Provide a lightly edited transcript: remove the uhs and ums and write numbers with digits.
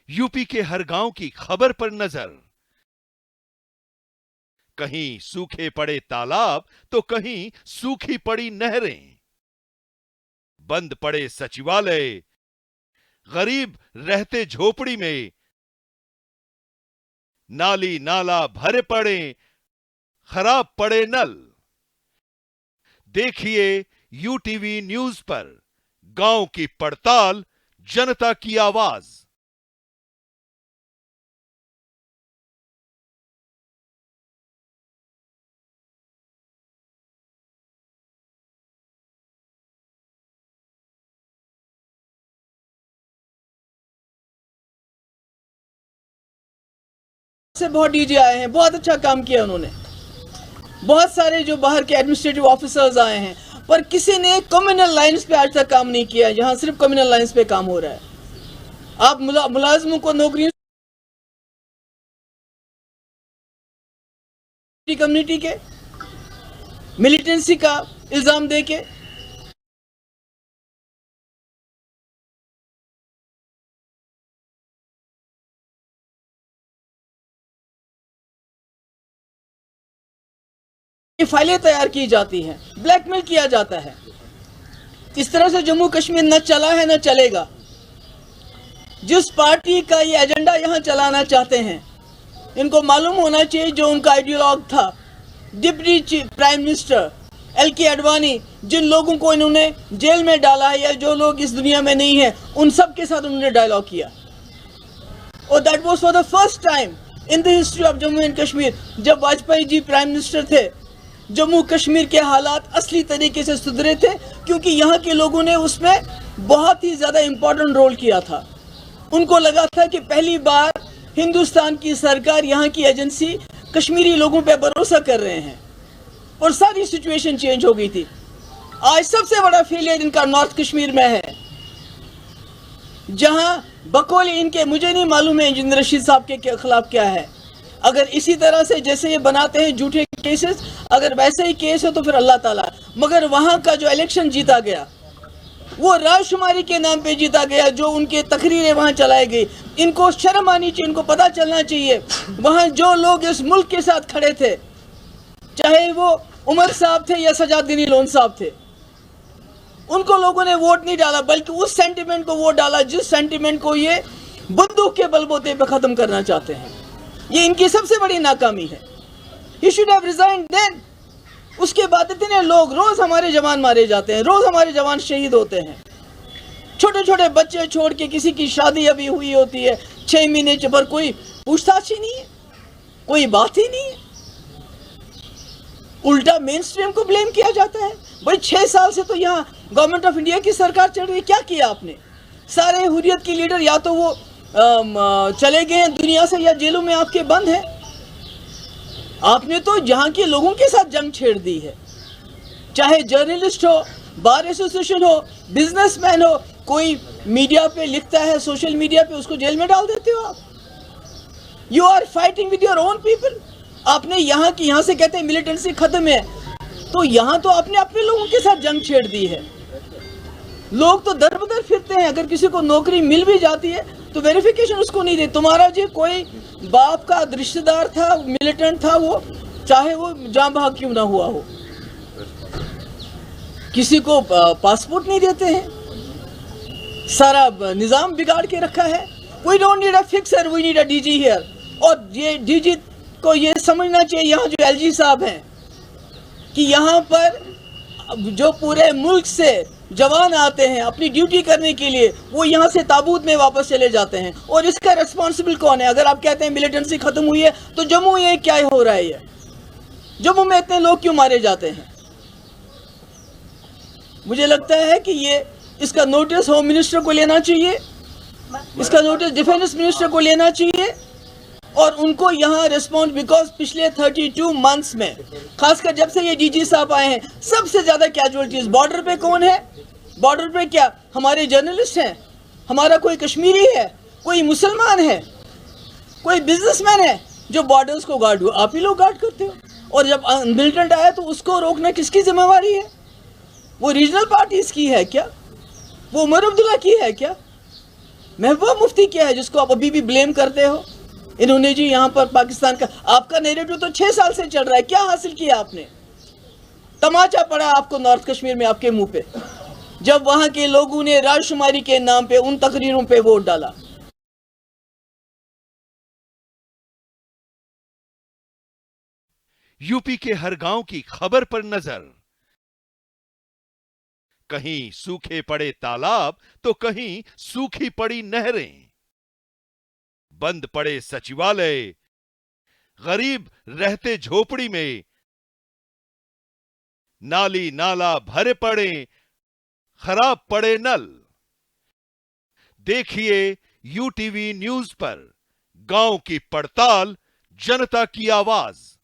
UP के हर गांव की खबर पर नजर। कहीं सूखे पड़े तालाब तो कहीं सूखी पड़ी नहरें, बंद पड़े सचिवालय, गरीब रहते झोपड़ी में, नाली नाला भरे पड़े, खराब पड़े नल। देखिए यूटीवी न्यूज पर गांव की पड़ताल, जनता की आवाज। से बहुत डीजी आए हैं, बहुत अच्छा काम किया उन्होंने। बहुत सारे जो बाहर के एडमिनिस्ट्रेटिव ऑफिसर्स आए हैं, पर किसी ने कम्युनल लाइंस पे आज तक काम नहीं किया। यहाँ सिर्फ कम्युनल लाइंस पे काम हो रहा है। आप मुलाजिमों को नौकरी कम्युनिटी के मिलिटेंसी का इल्जाम देके फाइलें तैयार की जाती हैं, ब्लैकमेल किया जाता है। इस तरह से जम्मू कश्मीर न चला है न चलेगा। जिस पार्टी का ये एजेंडा यहाँ चलाना चाहते हैं, इनको मालूम होना चाहिए जो उनका आइडियोलॉग था, deputy prime minister LK Advani, जिन लोगों को इन्होंने जेल में डाला है या जो लोग इस दुनिया में नहीं है, उन सब के साथ उन्होंने डायलॉग किया। और that was for the first time in the history of Jammu and Kashmir. जब वाजपेयी जी प्राइम मिनिस्टर थे, जम्मू कश्मीर के हालात असली तरीके से सुधरे थे, क्योंकि यहाँ के लोगों ने उसमें बहुत ही ज़्यादा इम्पोर्टेंट रोल किया था। उनको लगा था कि पहली बार हिंदुस्तान की सरकार, यहाँ की एजेंसी कश्मीरी लोगों पे भरोसा कर रहे हैं, और सारी सिचुएशन चेंज हो गई थी। आज सबसे बड़ा फेलियर इनका नॉर्थ कश्मीर में है, जहाँ बकौल इनके, मुझे नहीं मालूम है इंजीनियर रशीद साहब के खिलाफ क्या है। अगर इसी तरह से जैसे ये बनाते हैं झूठे केसेस, अगर वैसे ही केस है तो फिर अल्लाह ताला। मगर वहाँ का जो इलेक्शन जीता गया, वो राजशुमारी के नाम पे जीता गया, जो उनके तकरीरें वहाँ चलाई गई। इनको शर्म आनी चाहिए, इनको पता चलना चाहिए वहाँ जो लोग इस मुल्क के साथ खड़े थे, चाहे वो उमर साहब थे या सजादुद्दीन लोन साहब थे, उनको लोगों ने वोट नहीं डाला, बल्कि उस सेंटिमेंट को वोट डाला जिस सेंटिमेंट को ये बंदूक के बलबूते पे खत्म करना चाहते हैं। ये इनकी सबसे बड़ी नाकामी है। He should have resigned then। उसके बाद इतने लोग, रोज हमारे जवान मारे जाते हैं, रोज हमारे जवान शहीद होते हैं। छोटे छोटे बच्चे छोड़ के, किसी की शादी अभी हुई होती है 6 महीने पर, कोई पूछताछ ही नहीं है, कोई बात ही नहीं है। उल्टा मेन स्ट्रीम को ब्लेम किया जाता है। भाई 6 साल से तो यहाँ गवर्नमेंट ऑफ इंडिया की सरकार चल रही है, क्या किया आपने? सारे हुर्रियत के लीडर या तो वो चले गए हैं दुनिया से या जेलों में आपके बंद हैं। आपने तो यहाँ के लोगों के साथ जंग छेड़ दी है, चाहे जर्नलिस्ट हो, बार एसोसिएशन हो, बिजनेसमैन हो, कोई मीडिया पे लिखता है, सोशल मीडिया पे, उसको जेल में डाल देते हो आप। You are fighting with your own people. आपने यहाँ से कहते हैं मिलिटेंसी खत्म है, तो यहाँ तो आपने अपने लोगों के साथ जंग छेड़ दी है। लोग तो दर बदर फिरते हैं, अगर किसी को नौकरी मिल भी जाती है तो वेरिफिकेशन उसको नहीं दे। तुम्हारा जो कोई बाप का रिश्तेदार था, मिलिटेंट था, वो चाहे वो जान भाग क्यों ना हुआ हो, किसी को पासपोर्ट नहीं देते हैं। सारा निजाम बिगाड़ के रखा है। We don't need a fixer, we need a DG here. और ये डीजी को ये समझना चाहिए, यहाँ जो LG साहब हैं, कि यहाँ पर जो पूरे मुल्क से जवान आते हैं अपनी ड्यूटी करने के लिए, वो यहाँ से ताबूत में वापस चले जाते हैं। और इसका रिस्पॉन्सिबल कौन है? अगर आप कहते हैं मिलिटेंसी खत्म हुई है, तो जम्मू में ये क्या हो रहा है? ये जम्मू में इतने लोग क्यों मारे जाते हैं? मुझे लगता है कि ये इसका नोटिस होम मिनिस्टर को लेना चाहिए, इसका नोटिस डिफेंस मिनिस्टर को लेना चाहिए, और उनको यहाँ रिस्पॉन्स, बिकॉज पिछले 32 मंथ्स में, खासकर जब से ये डीजी साहब आए हैं, सबसे ज्यादा कैजुअलिटीज बॉर्डर पे कौन है? बॉर्डर पे क्या हमारे जर्नलिस्ट हैं? हमारा कोई कश्मीरी है? कोई मुसलमान है? कोई बिजनेसमैन है जो बॉर्डर्स को गार्ड हो? आप ही लोग गार्ड करते हो। और जब मिलिटेंट आया तो उसको रोकना किसकी जिम्मेवारी है? वो रीजनल पार्टीज की है क्या? वो उमर अब्दुल्ला की है क्या? महबूबा मुफ्ती क्या है जिसको आप अभी भी ब्लेम करते हो? इन्होंने जी यहाँ पर पाकिस्तान का, आपका नैरेटिव तो 6 साल से चल रहा है, क्या हासिल किया आपने? तमाचा पड़ा आपको नॉर्थ कश्मीर में आपके मुंह पे, जब वहां के लोगों ने राजशुमारी के नाम पे उन तकरीरों पे वोट डाला। यूपी के हर गांव की खबर पर नजर, कहीं सूखे पड़े तालाब तो कहीं सूखी पड़ी नहरें, बंद पड़े सचिवालय, गरीब रहते झोपड़ी में, नाली नाला भरे पड़े, खराब पड़े नल। देखिए यूटीवी न्यूज पर गांव की पड़ताल, जनता की आवाज।